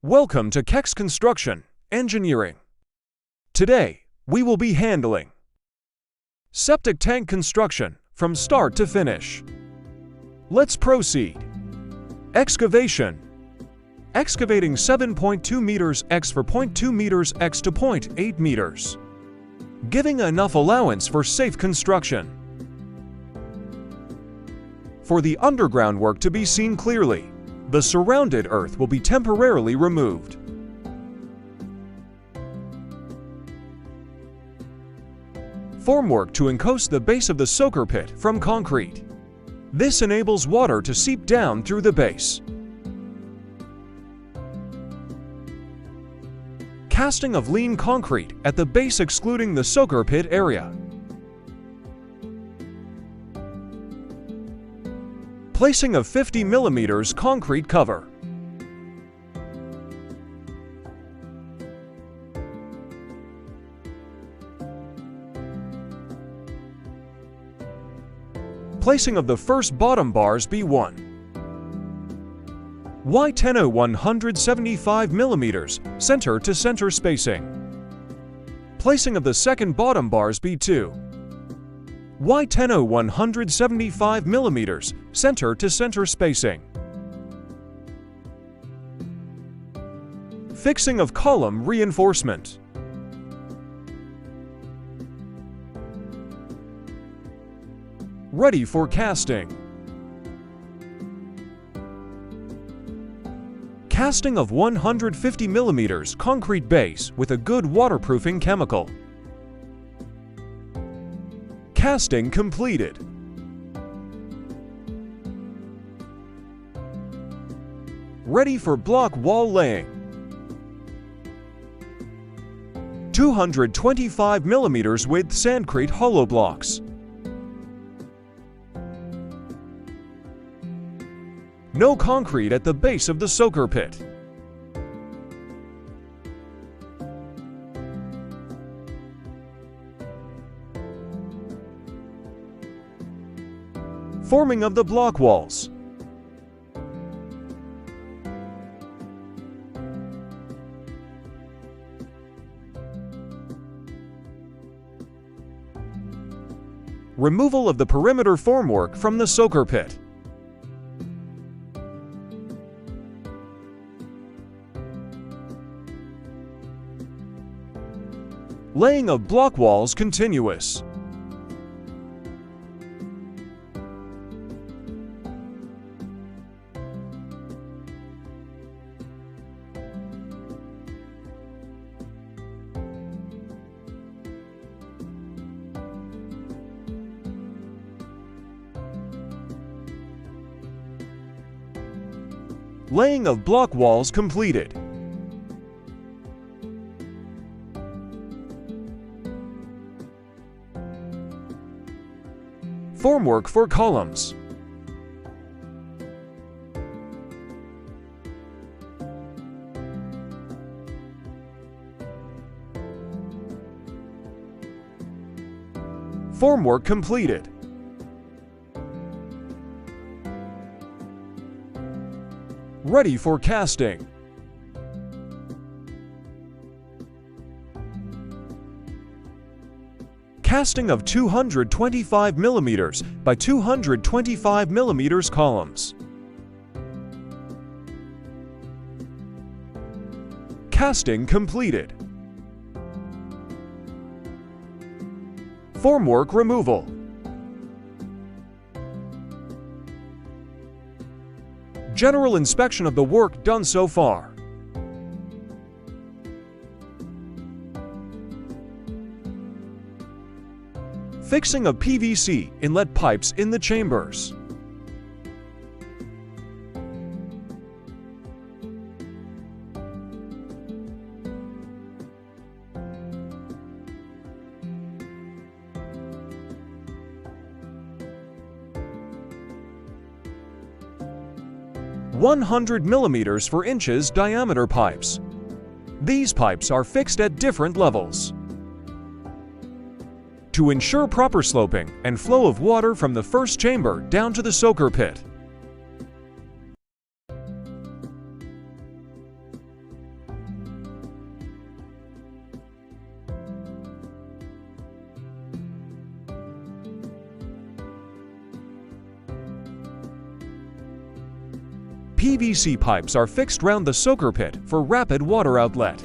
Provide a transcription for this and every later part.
Welcome to Kex Construction Engineering. Today, we will be handling septic tank construction from start to finish. Let's proceed. Excavation. Excavating 7.2 meters x for 0.2 meters x to 0.8 meters. Giving enough allowance for safe construction. For the underground work to be seen clearly, the surrounded earth will be temporarily removed. Formwork to enclose the base of the soaker pit from concrete. This enables water to seep down through the base. Casting of lean concrete at the base excluding the soaker pit area. Placing of 50 mm concrete cover. Placing of the first bottom bars B1. Y10 175 mm center to center spacing. Placing of the second bottom bars B2. Y10 175 mm center to center spacing. Fixing of column reinforcement. Ready for casting. Casting of 150 mm concrete base with a good waterproofing chemical. Casting completed. Ready for block wall laying. 225 mm width sandcrete hollow blocks. No concrete at the base of the soaker pit. Forming of the block walls. Removal of the perimeter formwork from the soaker pit. Laying of block walls continuous. Laying of block walls completed. Formwork for columns. Formwork completed. Ready for casting. Casting of 225 mm by 225 mm columns. Casting completed. Formwork removal. General inspection of the work done so far. Fixing of PVC inlet pipes in the chambers. (100 mm for inches diameter pipes. These pipes are fixed at different levels. To ensure proper sloping and flow of water from the first chamber down to the soaker pit. PVC pipes are fixed round the soaker pit for rapid water outlet.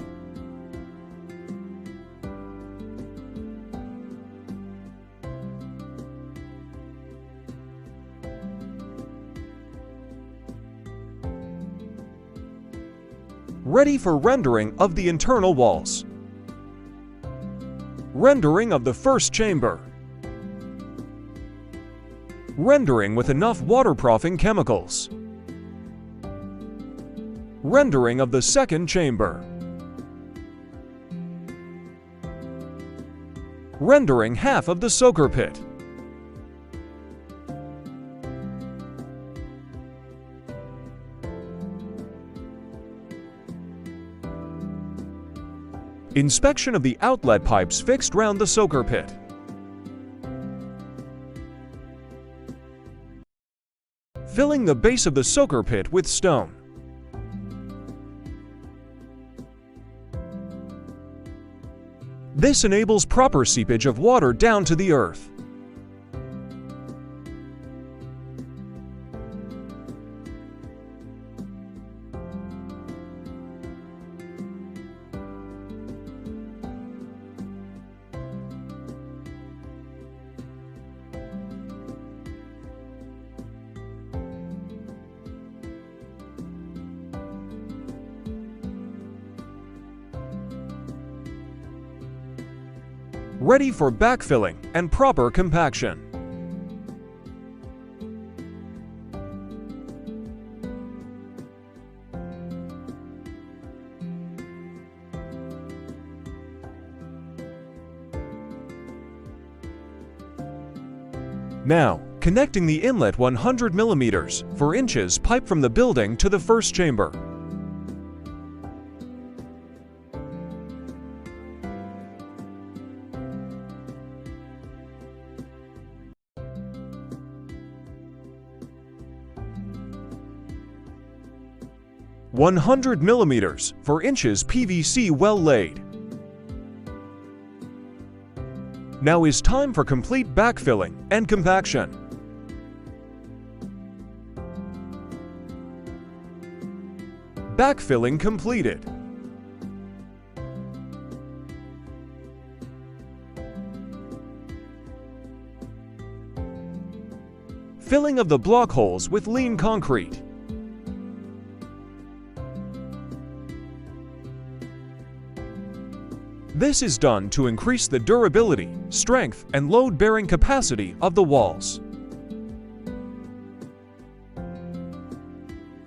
Ready for rendering of the internal walls. Rendering of the first chamber. Rendering with enough waterproofing chemicals. Rendering of the second chamber. Rendering half of the soaker pit. Inspection of the outlet pipes fixed round the soaker pit. Filling the base of the soaker pit with stone. This enables proper seepage of water down to the earth. Ready for backfilling and proper compaction. Now, connecting the inlet 100 mm for inches pipe from the building to the first chamber. (100 mm for inches PVC well laid). Now is time for complete backfilling and compaction. Backfilling completed. Filling of the block holes with lean concrete. This is done to increase the durability, strength, and load-bearing capacity of the walls.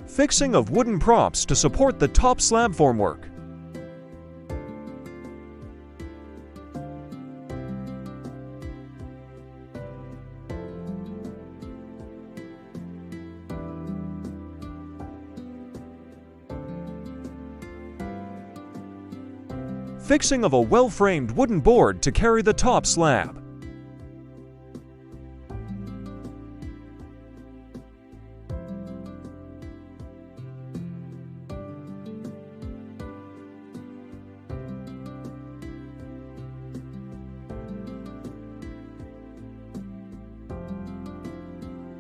Fixing of wooden props to support the top slab formwork. Fixing of a well-framed wooden board to carry the top slab.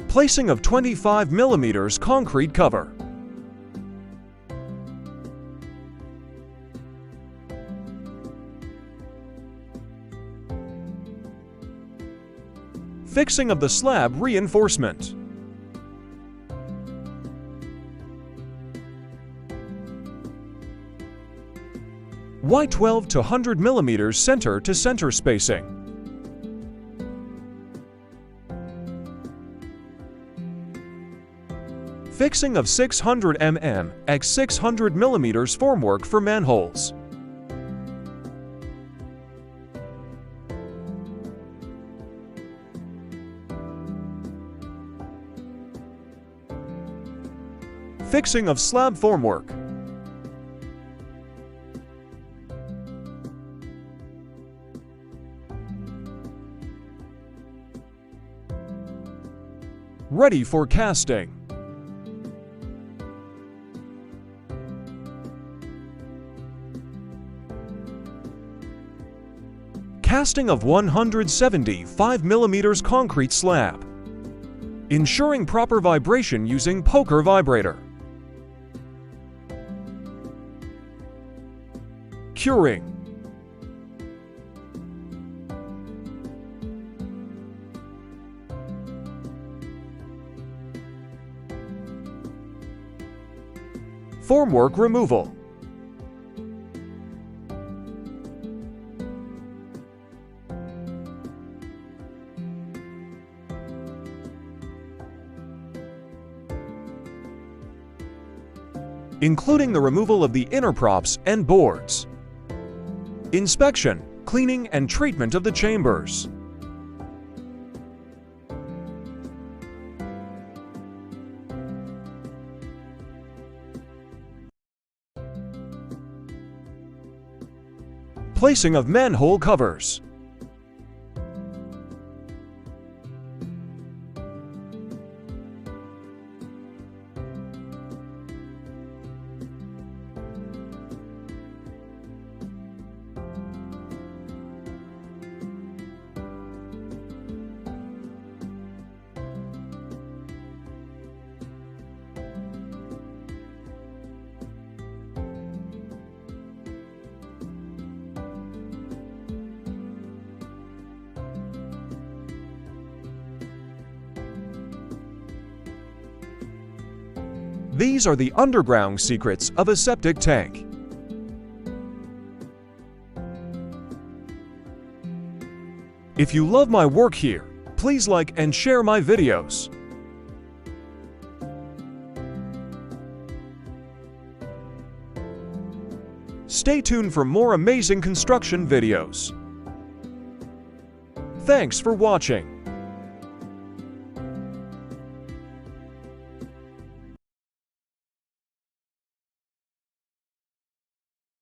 Placing of 25 mm concrete cover. Fixing of the slab reinforcement. Y12 to 100 mm center to center spacing. Fixing of 600 mm x 600 mm formwork for manholes. Fixing of slab formwork. Ready for casting. Casting of 175 mm concrete slab. Ensuring proper vibration using poker vibrator. Curing. Formwork removal. Including the removal of the inner props and boards. Inspection, cleaning, and treatment of the chambers. Placing of manhole covers. These are the underground secrets of a septic tank. If you love my work here, please like and share my videos. Stay tuned for more amazing construction videos. Thanks for watching.